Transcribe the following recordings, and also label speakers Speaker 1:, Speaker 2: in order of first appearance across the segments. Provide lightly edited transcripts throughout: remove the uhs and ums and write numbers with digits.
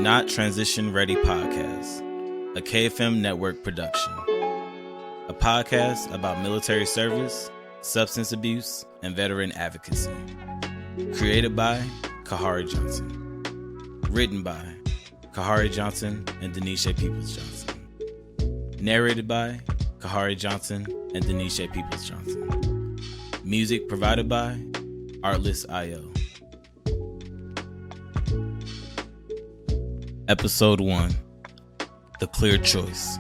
Speaker 1: Not Transition Ready podcast, a KFM network production. A podcast about military service, substance abuse, and veteran advocacy. Created by Khari Johnson. Written by Khari Johnson and Denisha Peoples Johnson. Narrated by Khari Johnson and Denisha Peoples Johnson. Music provided by Artlist.io. Episode 1, The Clear Choice.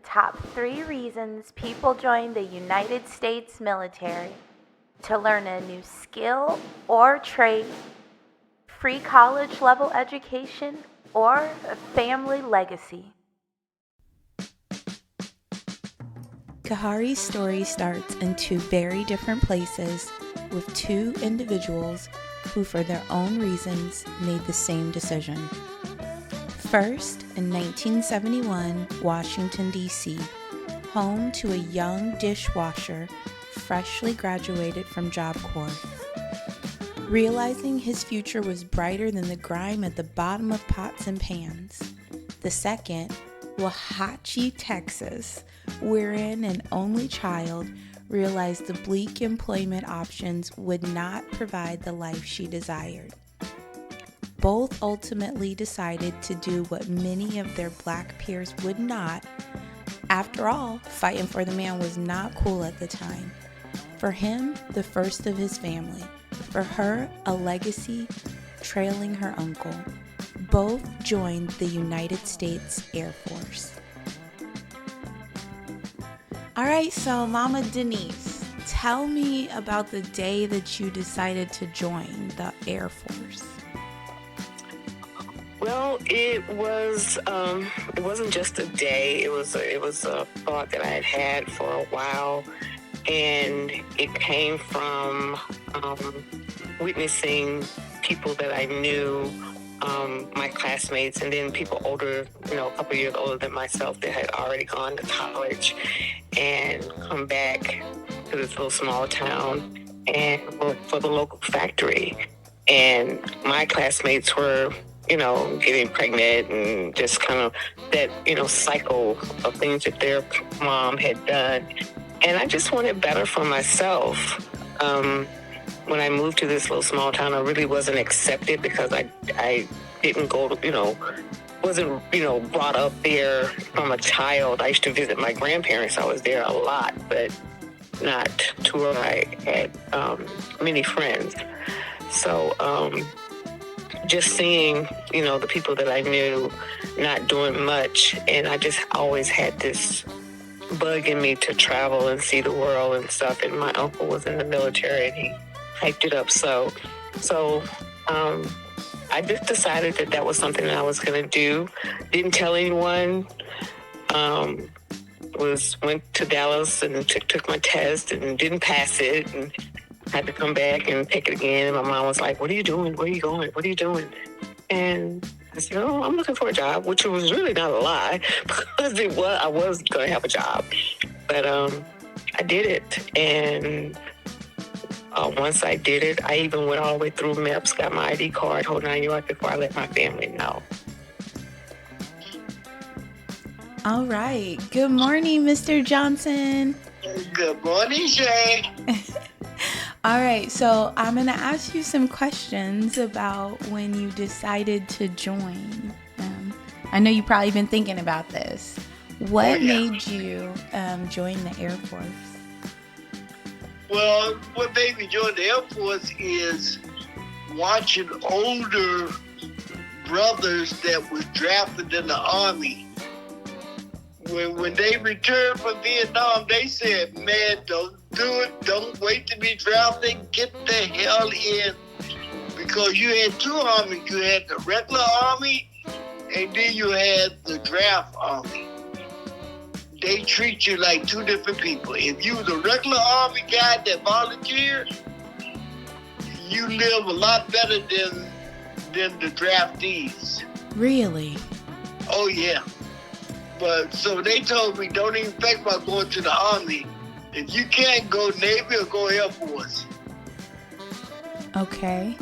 Speaker 2: Top 3 reasons people join the United States military: to learn a new skill or trade, free college level education, or a family legacy.
Speaker 3: Khari's story starts in two very different places with two individuals who, for their own reasons, made the same decision. First, in 1971, Washington, D.C., home to a young dishwasher freshly graduated from Job Corps. Realizing his future was brighter than the grime at the bottom of pots and pans. The second, Waxahachie, Texas, wherein an only child realized the bleak employment options would not provide the life she desired. Both ultimately decided to do what many of their black peers would not. After all, fighting for the man was not cool at the time. For him, the first of his family. For her, a legacy trailing her uncle. Both joined the United States Air Force. All right, so Mama Denise, tell me about the day that you decided to join the Air Force.
Speaker 4: Well, it wasn't just a day. It was a thought that I had had for a while, and it came from witnessing people that I knew, my classmates, and then people older, a couple years older than myself that had already gone to college and come back to this little small town and work for the local factory. And my classmates were, getting pregnant and just kind of that, cycle of things that their mom had done. And I just wanted better for myself. When I moved to this little small town, I really wasn't accepted because I didn't go to, wasn't, brought up there from a child. I used to visit my grandparents. I was there a lot, but not to where I had many friends. So just seeing, the people that I knew not doing much, and I just always had this bug in me to travel and see the world and stuff. And my uncle was in the military, and he hyped it up. So I just decided that was something that I was going to do. Didn't tell anyone. Went to Dallas and took my test and didn't pass it, and had to come back and take it again. And my mom was like, "What are you doing? Where are you going? What are you doing?" And I said, "Oh, I'm looking for a job," which was really not a lie because I was going to have a job. But I did it. And once I did it, I even went all the way through MEPS, got my ID card, whole 9 yards before I let my family know.
Speaker 3: All right. Good morning, Mr. Johnson.
Speaker 5: Good morning, Shay.
Speaker 3: All right, so I'm going to ask you some questions about when you decided to join. I know you've probably been thinking about this. What made you join the Air Force?
Speaker 5: Well, what made me join the Air Force is watching older brothers that was drafted in the Army. When they returned from Vietnam, they said, "Man, don't do it. Don't wait to be drafted. Get the hell in." Because you had two armies. You had the regular army, and then you had the draft army. They treat you like two different people. If you was a regular army guy that volunteered, you live a lot better than the draftees.
Speaker 3: Really?
Speaker 5: Oh, yeah. But so they told me, don't even think about going to the Army. If you can't go Navy or go Air Force.
Speaker 3: Okay.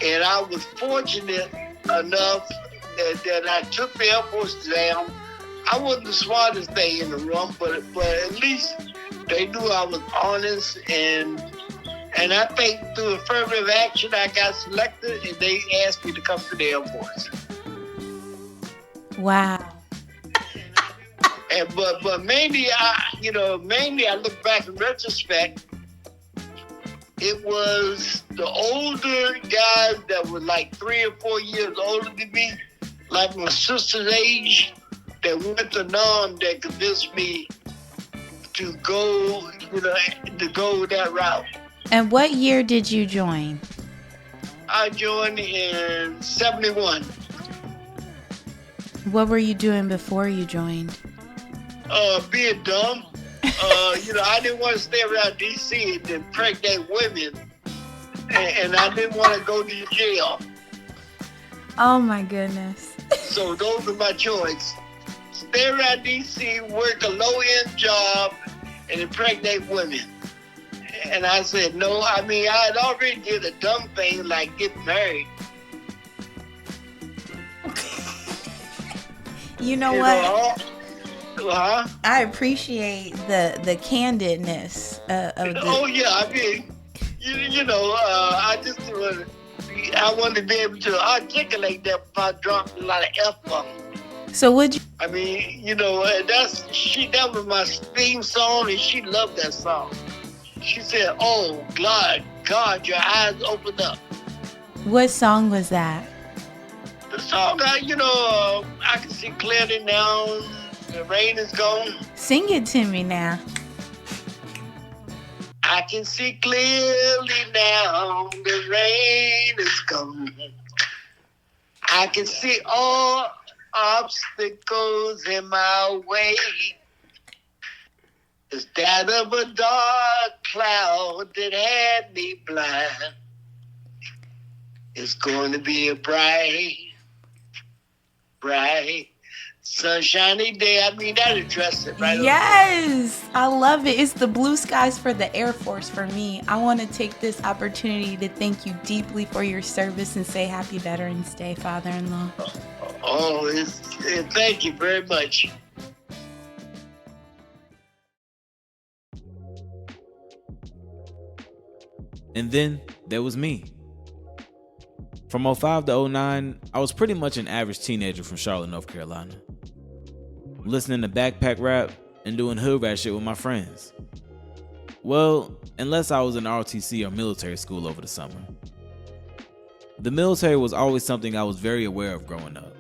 Speaker 5: And I was fortunate enough that I took the Air Force exam. I wasn't the smartest thing in the room, but at least they knew I was honest, and I think through affirmative action I got selected, and they asked me to come to the Air Force.
Speaker 3: Wow.
Speaker 5: And but mainly I look back in retrospect. It was the older guys that were like 3 or 4 years older than me, like my sister's age, that went to NOM that convinced me to go that route.
Speaker 3: And what year did you join?
Speaker 5: I joined in 71.
Speaker 3: What were you doing before you joined?
Speaker 5: Being dumb. I didn't want to stay around D.C. and impregnate women, and I didn't want to go to jail.
Speaker 3: Oh my goodness.
Speaker 5: So those are my choice. Stay around D.C., work a low-end job, and impregnate women. And I said, no. I mean, I had already did a dumb thing like get married.
Speaker 3: You know what?
Speaker 5: Huh?
Speaker 3: I appreciate the candidness of the...
Speaker 5: Oh, yeah. I mean, I just I wanted to be able to articulate that without dropping a lot of F-bombs.
Speaker 3: So would you...
Speaker 5: I mean, that was my theme song, and she loved that song. She said, oh, God, your eyes opened up.
Speaker 3: What song was that?
Speaker 5: The song, I can see clearly now, the rain is gone.
Speaker 3: Sing it to me now.
Speaker 5: I can see clearly now, the rain is gone. I can see all obstacles in my way. It's that of a dark cloud that had me blind. It's going to be a bright, sunshiny day. I mean, that addressed it right.
Speaker 3: Yes, I love it. It's the blue skies for the Air Force for me. I want to take this opportunity to thank you deeply for your service and say Happy Veterans Day, father-in-law.
Speaker 5: Thank you very much.
Speaker 1: And then there was me. From 05 to 09, I was pretty much an average teenager from Charlotte, North Carolina. Listening to backpack rap and doing hood rat shit with my friends. Well, unless I was in ROTC or military school over the summer. The military was always something I was very aware of growing up.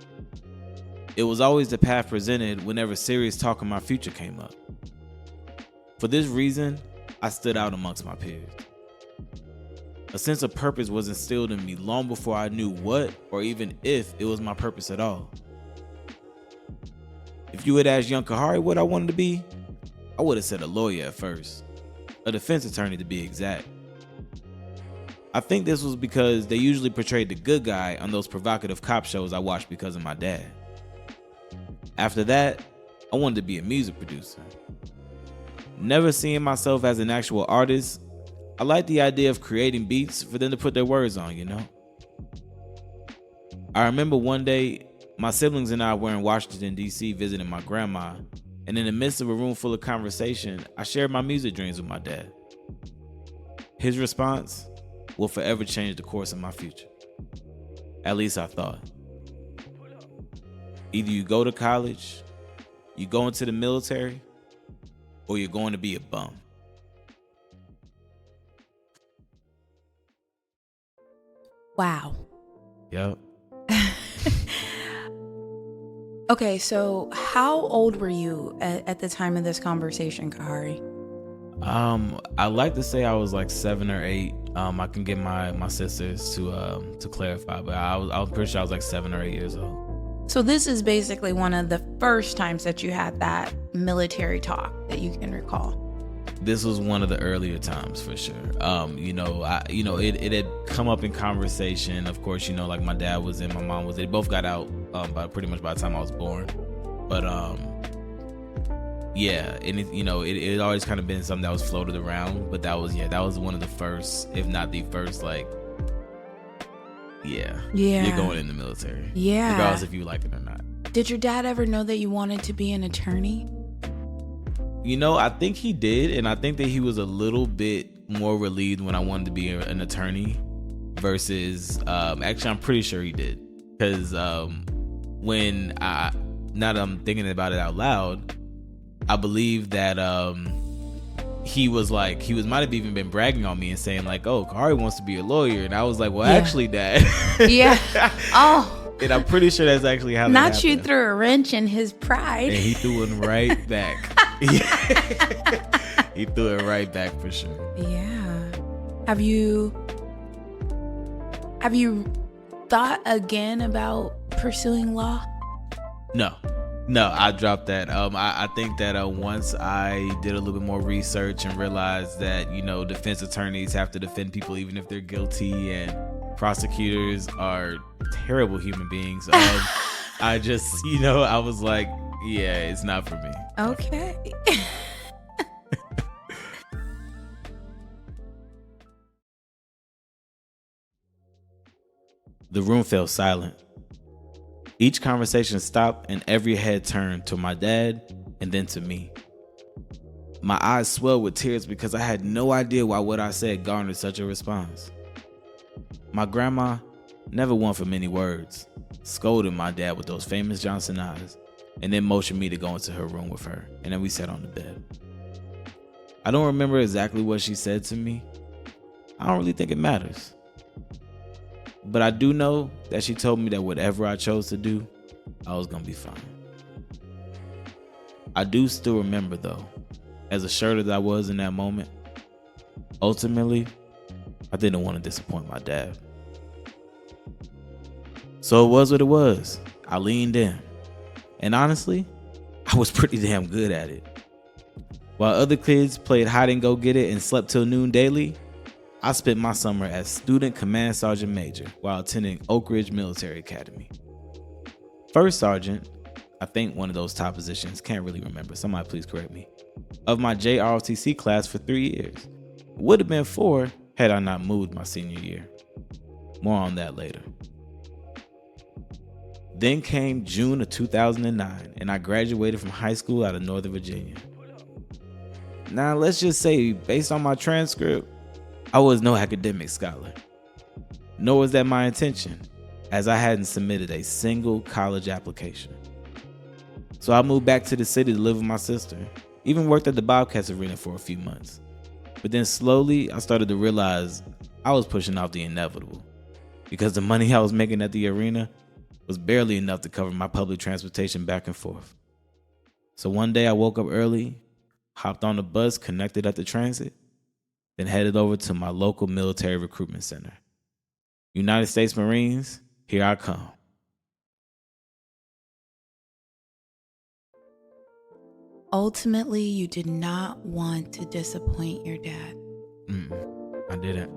Speaker 1: It was always the path presented whenever serious talk of my future came up. For this reason, I stood out amongst my peers. A sense of purpose was instilled in me long before I knew what or even if it was my purpose at all. If you had asked young Khari what I wanted to be, I would have said a lawyer at first. A defense attorney to be exact. I think this was because they usually portrayed the good guy on those provocative cop shows I watched because of my dad. After that, I wanted to be a music producer. Never seeing myself as an actual artist, I like the idea of creating beats for them to put their words on, I remember one day, my siblings and I were in Washington, D.C. visiting my grandma, and in the midst of a room full of conversation, I shared my music dreams with my dad. His response will forever change the course of my future. At least I thought. Either you go to college, you go into the military, or you're going to be a bum.
Speaker 3: Wow.
Speaker 1: Yep.
Speaker 3: Okay, so how old were you at the time of this conversation, Khari?
Speaker 1: I like to say I was like 7 or 8. I can get my sisters to clarify, but I was pretty sure I was like 7 or 8 years old.
Speaker 3: So this is basically one of the first times that you had that military talk that you can recall.
Speaker 1: This was one of the earlier times for sure. It had come up in conversation. Of course, like my dad was in, my mom was in. They both got out pretty much by the time I was born. But yeah, and it always kind of been something that was floated around, but that was one of the first, if not the first, like, you're going in the military, regardless if you like it or not.
Speaker 3: Did your dad ever know that you wanted to be an attorney?
Speaker 1: I think he did, and I think that he was a little bit more relieved when I wanted to be an attorney versus actually I'm pretty sure he did, because now that I'm thinking about it out loud, I believe that he might have even been bragging on me and saying like, oh, Khari wants to be a lawyer, and I was like, well, actually, Dad.
Speaker 3: Yeah. Oh.
Speaker 1: And I'm pretty sure that's actually how that happened.
Speaker 3: You threw a wrench in his pride.
Speaker 1: And he threw it right back. He threw it right back for sure.
Speaker 3: Yeah. Have you thought again about pursuing law?
Speaker 1: No, I dropped that. I think that once I did a little bit more research and realized that, defense attorneys have to defend people even if they're guilty, and prosecutors are terrible human beings. I just, I was like, yeah, it's not for me.
Speaker 3: Okay.
Speaker 1: The room fell silent. Each conversation stopped and every head turned to my dad and then to me. My eyes swelled with tears because I had no idea why what I said garnered such a response. My grandma, never one for many words, scolded my dad with those famous Johnson eyes and then motioned me to go into her room with her, and then we sat on the bed. I don't remember exactly what she said to me. I don't really think it matters. But I do know that she told me that whatever I chose to do, I was going to be fine. I do still remember, though, as assured as I was in that moment, ultimately, I didn't want to disappoint my dad. So it was what it was. I leaned in. And honestly, I was pretty damn good at it. While other kids played hide and go get it and slept till noon daily, I spent my summer as student command sergeant major while attending Oak Ridge Military Academy. First sergeant, I think one of those top positions, can't really remember, somebody please correct me, of my JROTC class for 3 years. Would have been 4 had I not moved my senior year. More on that later. Then came June of 2009, and I graduated from high school out of Northern Virginia. Now, let's just say, based on my transcript, I was no academic scholar. Nor was that my intention, as I hadn't submitted a single college application. So I moved back to the city to live with my sister, even worked at the Bobcats Arena for a few months. But then slowly, I started to realize I was pushing off the inevitable, because the money I was making at the arena was barely enough to cover my public transportation back and forth. So one day I woke up early, hopped on the bus connected at the transit, then headed over to my local military recruitment center. United States Marines, here I come.
Speaker 3: Ultimately, you did not want to disappoint your dad.
Speaker 1: I didn't.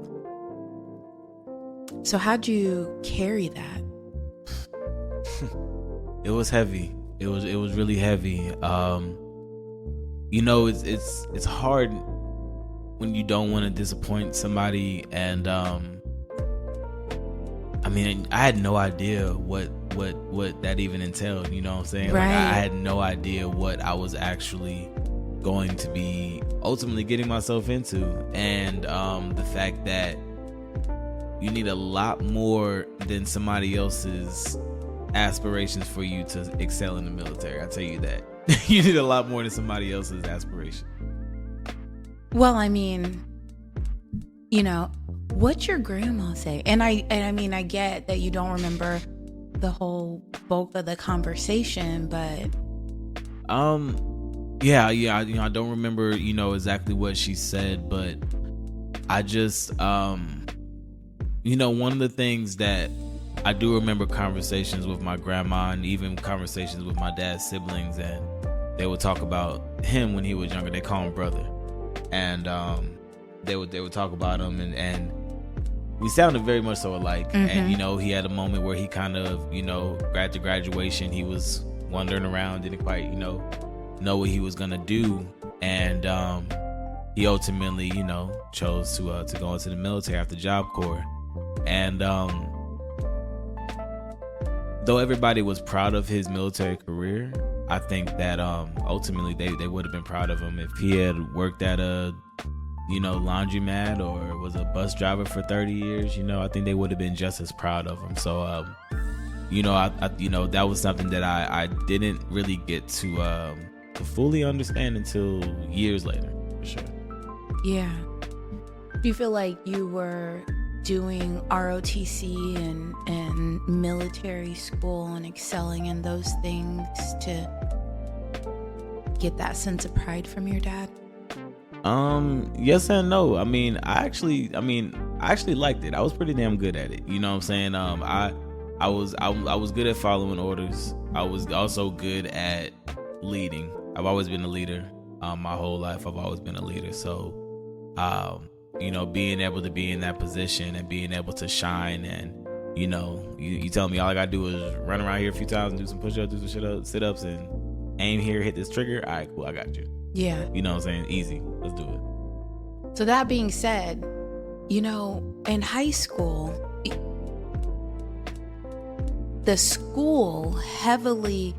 Speaker 3: So how'd you carry that?
Speaker 1: It was heavy. It was really heavy. It's hard when you don't want to disappoint somebody, and I had no idea what that even entailed, you know what I'm saying?
Speaker 3: Right.
Speaker 1: Like, I had no idea what I was actually going to be ultimately getting myself into, and the fact that you need a lot more than somebody else's aspirations for you to excel in the military. I tell you that. You need a lot more than somebody else's aspiration.
Speaker 3: Well, what's your grandma say? And I get that you don't remember the whole bulk of the conversation, but
Speaker 1: I don't remember, exactly what she said, but I just one of the things that I do remember, conversations with my grandma and even conversations with my dad's siblings, and they would talk about him when he was younger. They call him brother, and they would talk about him, and we sounded very much so alike. Mm-hmm. And he had a moment where he kind of, at the graduation, he was wandering around, didn't quite know what he was gonna do, and he ultimately, chose to go into the military after Job Corps. And though everybody was proud of his military career, I think that ultimately they would have been proud of him if he had worked at a laundromat or was a bus driver for 30 years. I think they would have been just as proud of him. So I that was something that I didn't really get to fully understand until years later, for sure.
Speaker 3: Yeah. Do you feel like you were doing ROTC and military school and excelling in those things to get that sense of pride from your dad?
Speaker 1: Yes and no. I actually liked it. I was pretty damn good at it. You know what I'm saying? I was good at following orders. I was also good at leading. I've always been a leader. My whole life I've always been a leader. So, being able to be in that position and being able to shine, and you tell me all I gotta do is run around here a few times and do some push-ups, do some sit-ups, and aim here, hit this trigger. All right, cool, I got you.
Speaker 3: Yeah.
Speaker 1: You know what I'm saying? Easy. Let's do it.
Speaker 3: So that being said, in high school, the school heavily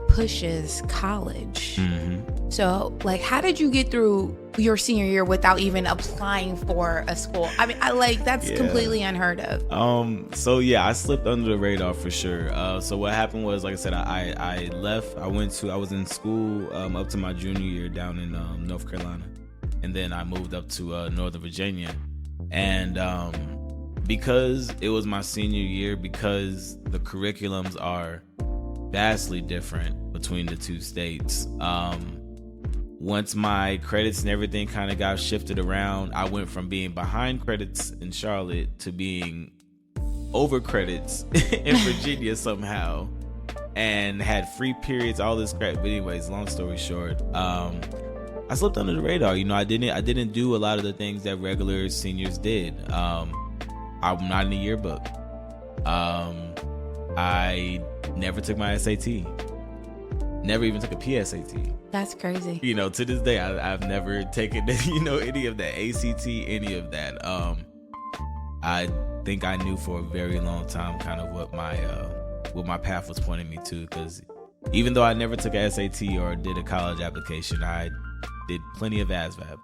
Speaker 3: pushes college. Mm-hmm. So how did you get through your senior year without even applying for a school? That's completely unheard of.
Speaker 1: So I slipped under the radar for sure. So what happened was, like I said, I left. I was in school up to my junior year down in North Carolina, and then I moved up to Northern Virginia, and because it was my senior year, because the curriculums are vastly different between the two states. Once my credits and everything kind of got shifted around, I went from being behind credits in Charlotte to being over credits in Virginia somehow, and had free periods, all this crap. But anyways, long story short, I slipped under the radar. I didn't do a lot of the things that regular seniors did. I'm not in the yearbook. I never took my SAT. Never even took a PSAT.
Speaker 3: That's crazy.
Speaker 1: To this day, I've never taken, any of that, ACT, any of that. I think I knew for a very long time kind of what my path was pointing me to, because even though I never took a SAT or did a college application, I did plenty of ASVAB.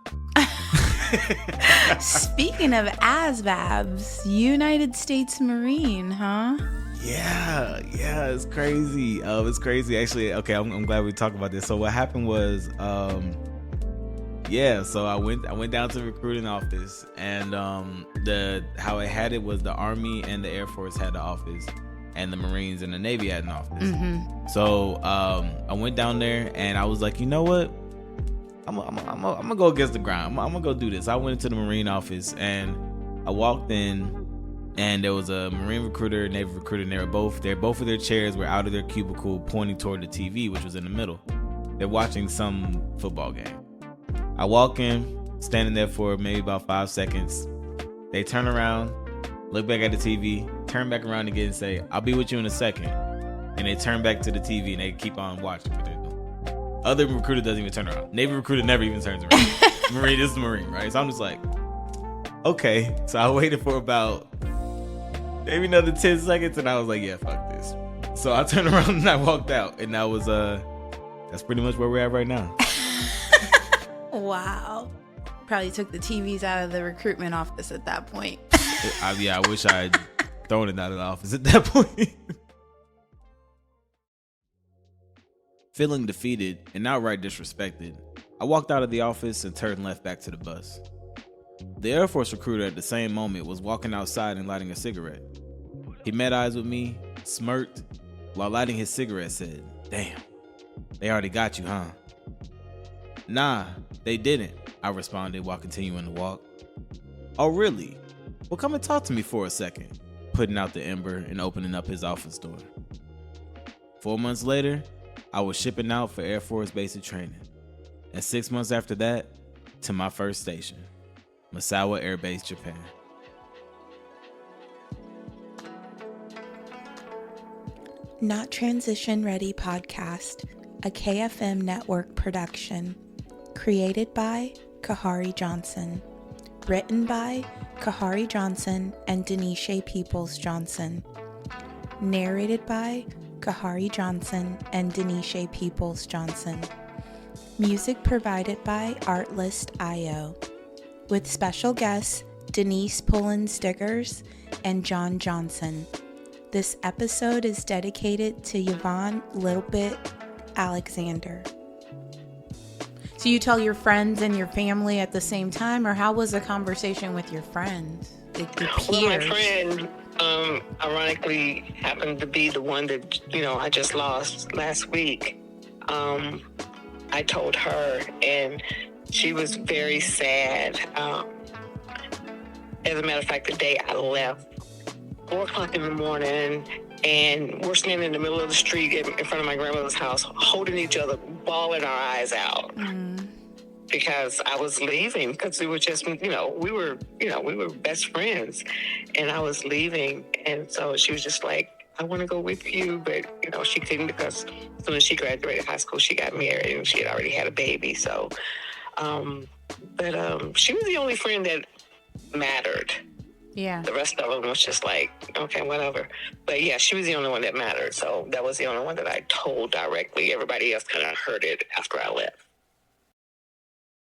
Speaker 3: Speaking of ASVABs, United States Marine, huh?
Speaker 1: Yeah, it's crazy. It's crazy. Actually, okay, I'm glad we talked about this. So what happened was, so I went down to the recruiting office, and how it had it was the Army and the Air Force had the office, and the Marines and the Navy had an office. Mm-hmm. So I went down there, and I was like, you know what? I'm gonna go against the grind. I'm gonna go do this. I went into the Marine office, and I walked in, and there was a Marine recruiter, Navy recruiter, and both of their chairs were out of their cubicle pointing toward the TV, which was in the middle. They're watching some football game. I walk in, standing there for maybe about 5 seconds. They turn around, look back at the TV, turn back around again and say, "I'll be with you in a second." And they turn back to the TV and they keep on watching what they're doing. Other recruiter doesn't even turn around. Navy recruiter never even turns around. Marine is the Marine, right? So I'm just like, okay. So I waited for about maybe another 10 seconds, and I was like, yeah, fuck this. So I turned around and I walked out, and that was that's pretty much where we're at right now.
Speaker 3: Wow. Probably took the TVs out of the recruitment office at that point.
Speaker 1: I wish I had thrown it out of the office at that point. Feeling defeated and outright disrespected, I walked out of the office and turned left back to the bus. The Air Force recruiter at the same moment was walking outside and lighting a cigarette. He met eyes with me, smirked, while lighting his cigarette said, "Damn, they already got you, huh?" "Nah, they didn't," I responded while continuing to walk. "Oh, really? Well, come and talk to me for a second," putting out the ember and opening up his office door. 4 months later, I was shipping out for Air Force basic training. And 6 months after that, to my first station, Misawa Air Base, Japan.
Speaker 3: Not Transition Ready podcast, a KFM network production. Created by Khari Johnson. Written by Khari Johnson and Denisha Peoples Johnson. Narrated by Khari Johnson and Denisha Peoples Johnson. Music provided by Artlist.io. With special guests Denise Pullen Stickers and John Johnson. This episode is dedicated to Yvonne Littlebit Alexander. So you tell your friends and your family at the same time, or how was the conversation with your friends? Your peers?
Speaker 4: Well, my friend, ironically, happened to be the one that, I just lost last week. I told her, and she was very sad. As a matter of fact, the day I left, 4 o'clock in the morning, and we're standing in the middle of the street in front of my grandmother's house, holding each other, bawling our eyes out. Because I was leaving, because we were just, we were best friends, and I was leaving, and so she was just like, I want to go with you, but, she couldn't, because as soon as she graduated high school, she got married, and she had already had a baby, so, she was the only friend that mattered.
Speaker 3: Yeah.
Speaker 4: The rest of them was just like, okay, whatever. But yeah, she was the only one that mattered, so that was the only one that I told directly. Everybody else kind of heard it after I left.